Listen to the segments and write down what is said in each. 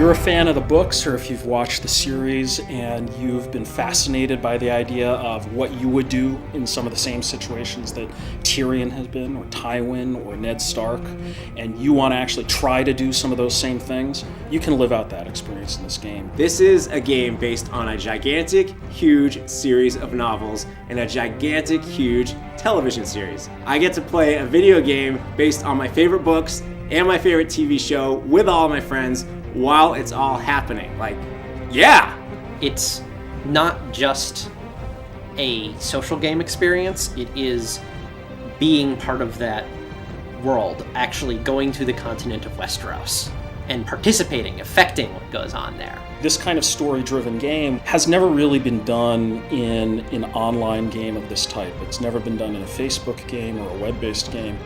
you're a fan of the books, or if you've watched the series and you've been fascinated by the idea of what you would do in some of the same situations that Tyrion has been, or Tywin, or Ned Stark, and you want to actually try to do some of those same things, you can live out that experience in this game. This is a game based on a gigantic, huge series of novels and a gigantic, huge television series. I get to play a video game based on my favorite books and my favorite TV show with all my friends while it's all happening. Like, yeah! It's not just a social game experience, it is being part of that world, actually going to the continent of Westeros and participating, affecting what goes on there. This kind of story-driven game has never really been done in an online game of this type. It's never been done in a Facebook game or a web-based game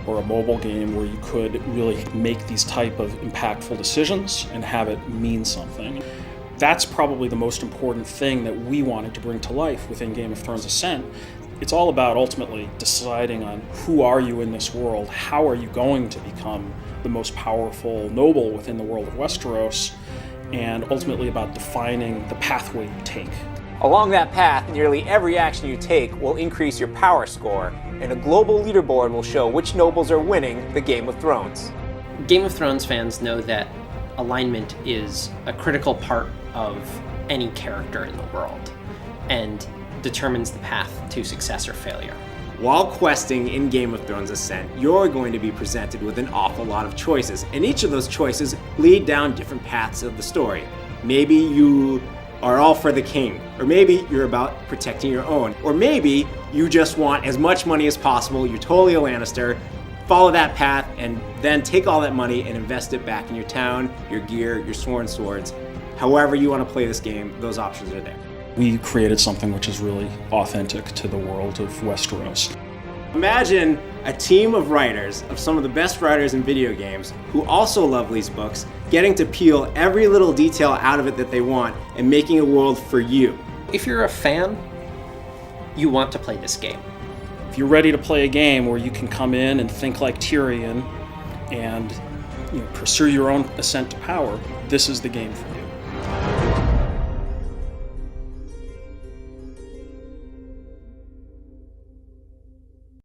or a mobile game where you could really make these type of impactful decisions and have it mean something. That's probably the most important thing that we wanted to bring to life within Game of Thrones Ascent. It's all about ultimately deciding on who are you in this world, how are you going to become the most powerful noble within the world of Westeros, and ultimately about defining the pathway you take. Along that path, nearly every action you take will increase your power score, and a global leaderboard will show which nobles are winning the Game of Thrones. Game of Thrones fans know that alignment is a critical part of any character in the world and determines the path to success or failure. While questing in Game of Thrones Ascent, you're going to be presented with an awful lot of choices, and each of those choices lead down different paths of the story. Maybe you are all for the king, or maybe you're about protecting your own, or maybe you just want as much money as possible, you're totally a Lannister, follow that path, and then take all that money and invest it back in your town, your gear, your sworn swords. However you want to play this game, those options are there. We created something which is really authentic to the world of Westeros. Imagine a team of writers, of some of the best writers in video games, who also love these books, getting to peel every little detail out of it that they want and making a world for you. If you're a fan, you want to play this game. If you're ready to play a game where you can come in and think like Tyrion and pursue your own ascent to power, this is the game for you.